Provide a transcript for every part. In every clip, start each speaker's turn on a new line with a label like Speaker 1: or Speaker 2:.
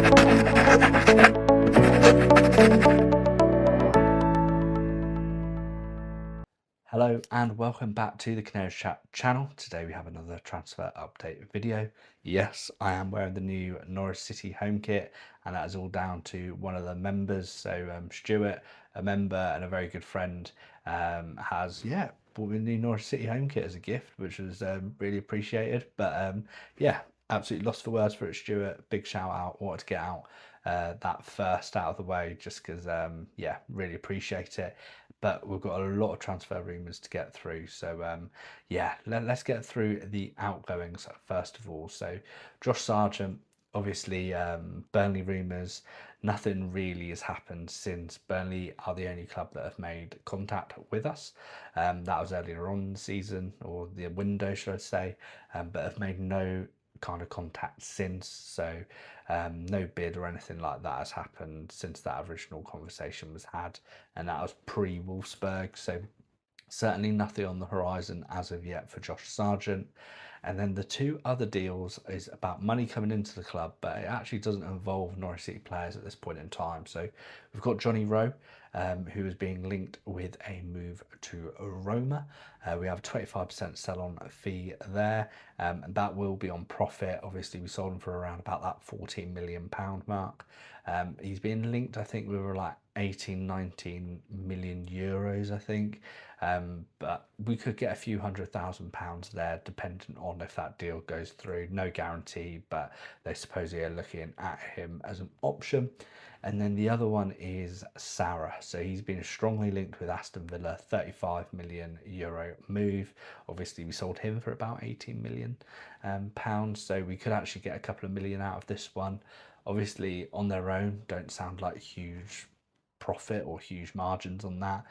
Speaker 1: Hello and welcome back to the Canaries Chat channel. Today we have another transfer update video. Yes, I am wearing the new Norwich City home kit, and that is all down to one of the members. So Stuart, a member and a very good friend, has bought me the new Norwich City home kit as a gift, which was really appreciated. But yeah, absolutely lost for words for it, Stuart. Big shout out. Wanted to get out that first out of the way just because yeah, really appreciate it. But we've got a lot of transfer rumours to get through, so yeah, let's get through the outgoings first of all. So Josh Sargent, obviously, Burnley rumours. Nothing really has happened since. Burnley are the only club that have made contact with us. That was earlier on in the season, or the window should I say, but have made no kind of contact since. So no bid or anything like that has happened since that original conversation was had, and that was pre-Wolfsburg. So certainly nothing on the horizon as of yet for Josh Sargent. And then the two other deals is about money coming into the club, but it actually doesn't involve Norwich City players at this point in time. So we've got Johnny Rowe, who is being linked with a move to Roma. We have a 25% sell-on fee there, and that will be on profit. Obviously, we sold him for around about that £14 million mark. He's been linked, I think we were like 19 million euros, I think. But we could get a few £100,000 there, dependent on if that deal goes through. No guarantee, but they supposedly are looking at him as an option. And then the other one is Sarah. So he's been strongly linked with Aston Villa, €35 million move. Obviously, we sold him for about 18 million pounds. So we could actually get a couple of million out of this one. Obviously, on their own, don't sound like huge profit or huge margins on that,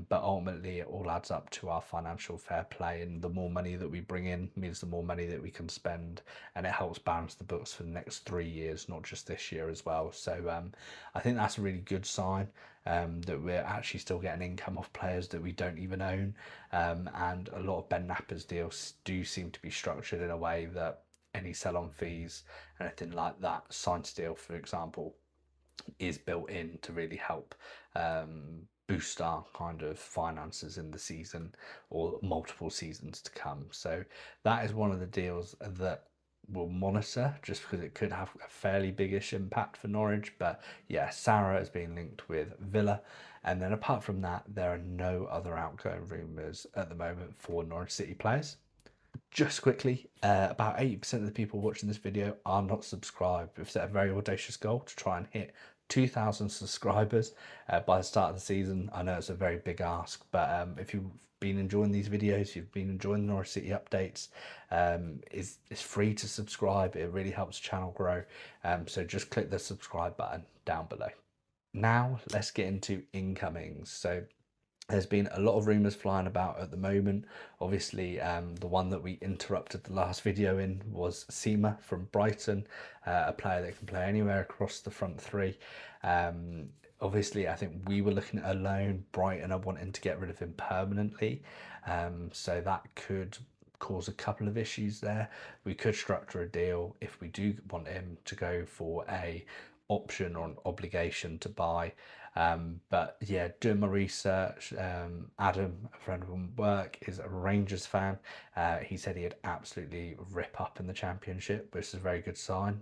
Speaker 1: but ultimately it all adds up to our financial fair play, and the more money that we bring in means the more money that we can spend, and it helps balance the books for the next 3 years, not just this year as well. So I think that's a really good sign, that we're actually still getting income off players that we don't even own, and a lot of Ben Napper's deals do seem to be structured in a way that any sell-on fees, anything like that, signed deal for example, is built in to really help boost our kind of finances in the season or multiple seasons to come. So that is one of the deals that we'll monitor, just because it could have a fairly biggish impact for Norwich. But yeah, Sarah has been linked with Villa, and then apart from that, there are no other outgoing rumours at the moment for Norwich City players. Just quickly, about 80% of the people watching this video are not subscribed. We've set a very audacious goal to try and hit 2,000 subscribers by the start of the season. I know it's a very big ask, but if you've been enjoying these videos, you've been enjoying the Norwich City updates, it's free to subscribe. It really helps the channel grow. So just click the subscribe button down below. Now let's get into incomings. So there's been a lot of rumours flying about at the moment. Obviously, the one that we interrupted the last video in was Seema from Brighton, a player that can play anywhere across the front three. Obviously, I think we were looking at a loan. Brighton are wanting to get rid of him permanently, so that could cause a couple of issues there. We could structure a deal if we do want him to go for a option or an obligation to buy. But yeah, doing my research, Adam, a friend of work, is a Rangers fan. He said he'd absolutely rip up in the Championship, which is a very good sign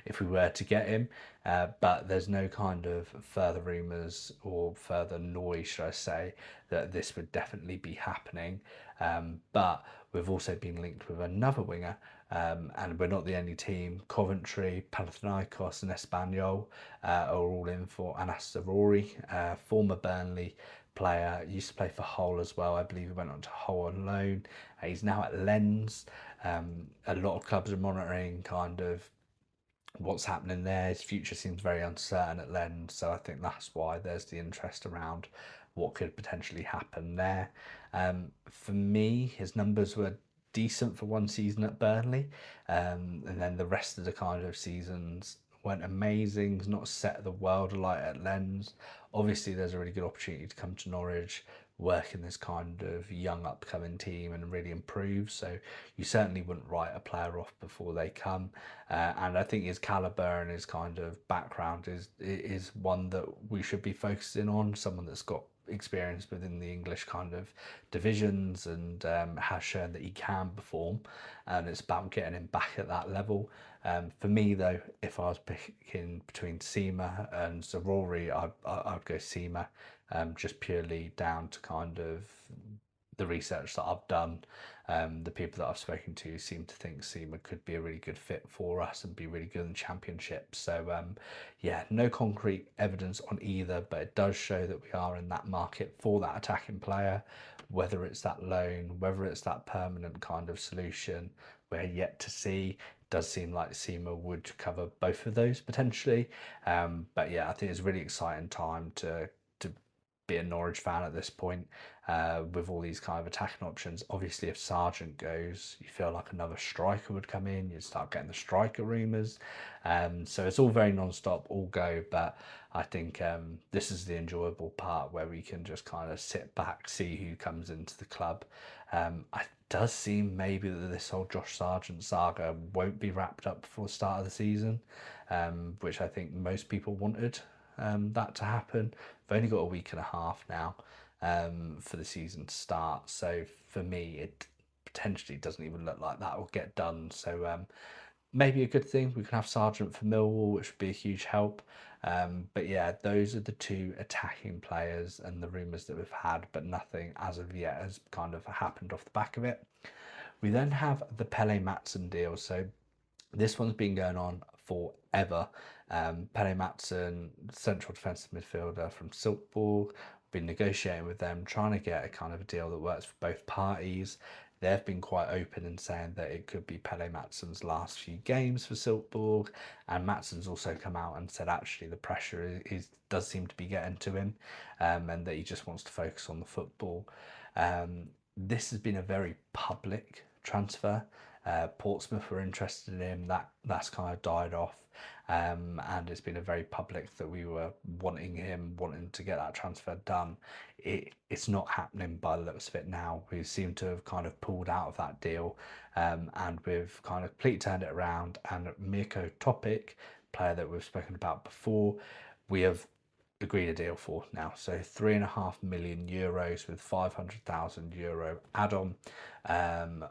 Speaker 1: if we were to get him. But there's no kind of further rumours or further noise, should I say, that this would definitely be happening. But we've also been linked with another winger, and we're not the only team. Coventry, Panathinaikos and Espanyol are all in for Zaroury, former Burnley player, used to play for Hull as well. I believe he went on to Hull on loan. He's now at Lens. A lot of clubs are monitoring kind of what's happening there. His future seems very uncertain at Lens, so I think that's why there's the interest around what could potentially happen there. For me, his numbers were decent for one season at Burnley, and then the rest of the kind of seasons weren't amazing. He's not set the world alight at Lens. Obviously, there's a really good opportunity to come to Norwich. work in this kind of young upcoming team and really improve. So you certainly wouldn't write a player off before they come. And I think his caliber and his kind of background is one that we should be focusing on. Someone that's got experience within the English kind of divisions and has shown that he can perform, and it's about getting him back at that level. For me though, if I was picking between Seema and Zaroury, I'd go Seema, just purely down to kind of the research that I've done. The people that I've spoken to seem to think Seema could be a really good fit for us and be really good in the championship. So yeah, no concrete evidence on either, but it does show that we are in that market for that attacking player. Whether it's that loan, whether it's that permanent kind of solution, we're yet to see. It does seem like Seema would cover both of those potentially. But yeah, I think it's a really exciting time to be a Norwich fan at this point, with all these kind of attacking options. Obviously, if Sargent goes, you feel like another striker would come in. You'd start getting the striker rumours. So it's all very non-stop, all go. But I think this is the enjoyable part where we can just kind of sit back, see who comes into the club. It does seem maybe that this whole Josh Sargent saga won't be wrapped up before the start of the season, which I think most people wanted that to happen. We've only got a week and a half now for the season to start, so for me it potentially doesn't even look like that will get done. So maybe a good thing, we can have Sargent for Millwall, which would be a huge help. But yeah, those are the two attacking players and the rumours that we've had, but nothing as of yet has kind of happened off the back of it. We then have the Pele Mattsson deal. So this one's been going on forever. Pele Mattsson, central defensive midfielder from Silkeborg, been negotiating with them, trying to get a kind of a deal that works for both parties. They've been quite open in saying that it could be Pele Mattsson's last few games for Silkeborg, and Mattson's also come out and said actually the pressure does seem to be getting to him, and that he just wants to focus on the football. This has been a very public transfer. Portsmouth were interested in him. That's kind of died off, and it's been a very public that we were wanting to get that transfer done. It's not happening by the looks of it now. We seem to have kind of pulled out of that deal, and we've kind of completely turned it around. And Mirko, player that we've spoken about before, we have agreed a deal for now. So €3.5 million with €500,000 add-on.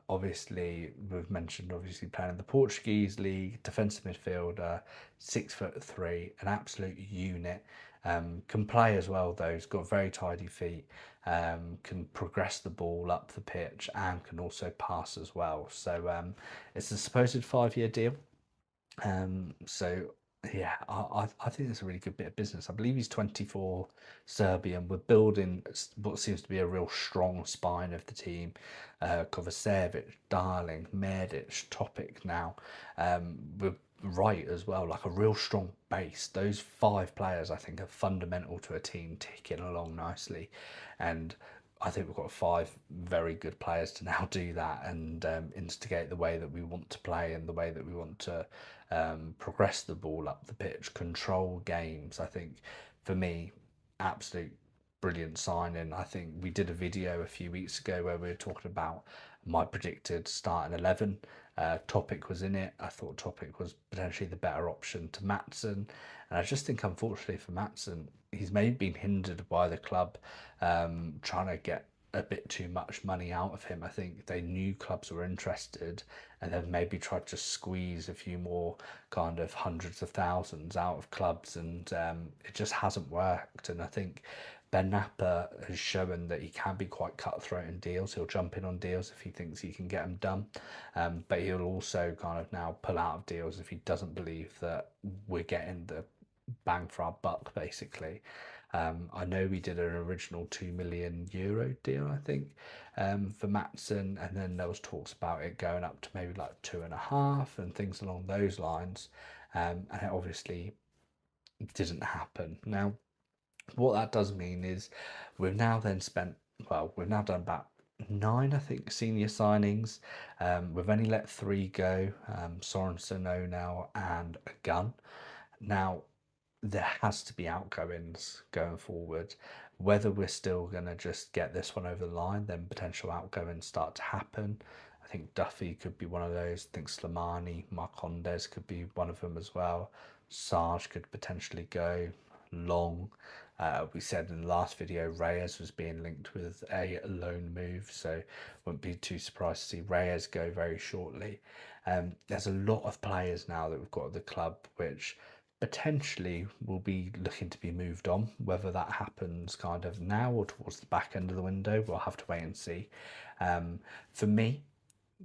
Speaker 1: Obviously, we've mentioned playing in the Portuguese league, defensive midfielder, 6'3", an absolute unit. Can play as well though. He's got very tidy feet. Can progress the ball up the pitch and can also pass as well. So it's a supposed 5-year deal. So yeah, I think it's a really good bit of business. I believe he's 24, Serbian. We're building what seems to be a real strong spine of the team. Kovacevic, Darling, Medic, Topic now. We're right as well, like a real strong base. Those 5 players I think are fundamental to a team ticking along nicely, and I think we've got 5 very good players to now do that and instigate the way that we want to play and the way that we want to progress the ball up the pitch, control games. I think for me, absolute brilliant signing. I think we did a video a few weeks ago where we were talking about my predicted starting 11. Topic was in it. I thought Topic was potentially the better option to Mattsson, and I just think unfortunately for Mattsson, he's maybe been hindered by the club trying to get a bit too much money out of him. I think they knew clubs were interested and then maybe tried to squeeze a few more kind of hundreds of thousands out of clubs, and it just hasn't worked. And I think Ben Napper has shown that he can be quite cutthroat in deals. He'll jump in on deals if he thinks he can get them done, but he'll also kind of now pull out of deals if he doesn't believe that we're getting the bang for our buck, basically. I know we did an original €2 million deal, I think, for Mattsson, and then there was talks about it going up to maybe like 2.5 and things along those lines, and it obviously didn't happen. Now, what that does mean is we've now done about 9, I think, senior signings. We've only let 3 go, Sorensen, Onel and a Gun. Now, there has to be outgoings going forward. Whether we're still going to just get this one over the line, then potential outgoings start to happen. I think Duffy could be one of those. I think Slimani, Marcondes could be one of them as well. Sarge could potentially go. Long. We said in the last video Reyes was being linked with a loan move, so wouldn't be too surprised to see Reyes go very shortly. There's a lot of players now that we've got at the club which potentially will be looking to be moved on. Whether that happens kind of now or towards the back end of the window, we'll have to wait and see. For me,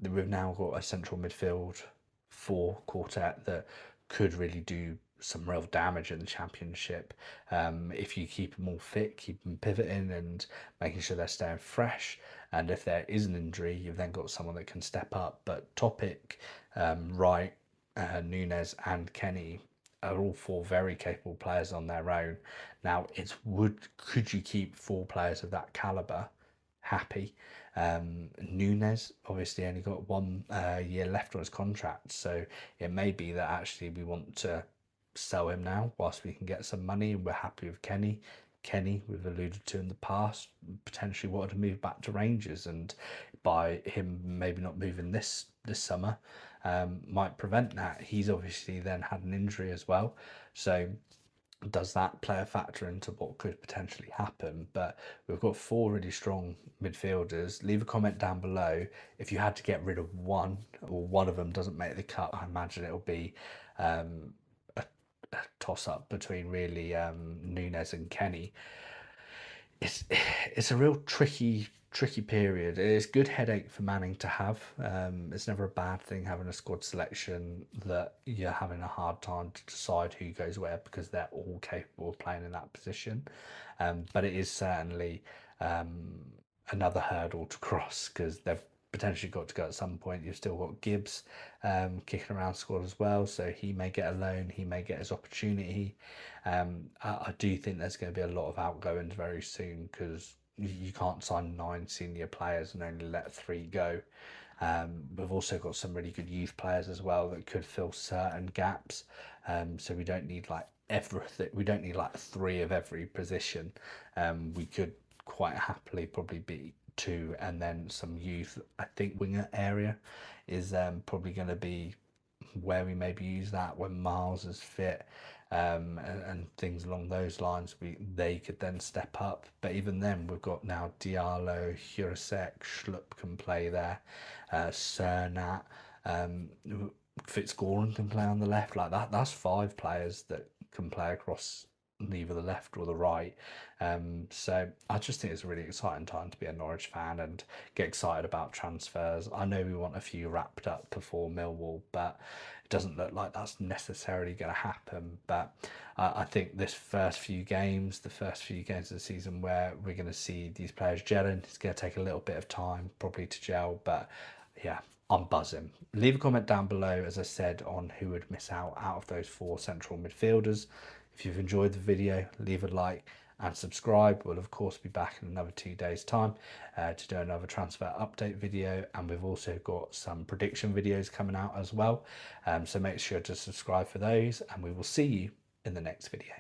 Speaker 1: we've now got a central midfield four quartet that could really do some real damage in the championship. If you keep them all fit, keep them pivoting and making sure they're staying fresh. And if there is an injury, you've then got someone that can step up. But Topic, Wright, Nunes and Kenny are all four very capable players on their own. Now, could you keep four players of that caliber happy? Nunes obviously only got 1 year left on his contract, so it may be that actually we want to sell him now whilst we can get some money, and we're happy with Kenny. Kenny, we've alluded to in the past, potentially wanted to move back to Rangers, and by him maybe not moving this summer might prevent that. He's obviously then had an injury as well, so does that play a factor into what could potentially happen? But we've got four really strong midfielders. Leave a comment down below if you had to get rid of one, or one of them doesn't make the cut. I imagine it'll be a toss up between really Nunes and Kenny. It's a real tricky period. It's a good headache for Manning to have. It's never a bad thing having a squad selection that you're having a hard time to decide who goes where, because they're all capable of playing in that position. But it is certainly another hurdle to cross, because they've potentially got to go at some point. You've still got Gibbs kicking around squad as well, so he may get a loan, he may get his opportunity. I do think there's going to be a lot of outgoings very soon, because you can't sign 9 senior players and only let 3 go. We've also got some really good youth players as well that could fill certain gaps. So we don't need like everything. We don't need like 3 of every position. We could quite happily probably be 2 and then some youth. I think winger area is probably going to be where we maybe use that when Miles is fit, and things along those lines. They could then step up, but even then we've got now Diallo, Jurasek, Schlupp can play there, Cernat, Fitzgoran can play on the left. Like that's 5 players that can play across either the left or the right. So I just think it's a really exciting time to be a Norwich fan and get excited about transfers. I know we want a few wrapped up before Millwall, but it doesn't look like that's necessarily going to happen. But I think the first few games of the season where we're going to see these players gelling, it's going to take a little bit of time probably to gel, but yeah, I'm buzzing. Leave a comment down below, as I said, on who would miss out of those 4 central midfielders. If you've enjoyed the video, leave a like and subscribe. We'll of course be back in another 2 days time to do another transfer update video, and we've also got some prediction videos coming out as well, so make sure to subscribe for those, and we will see you in the next video.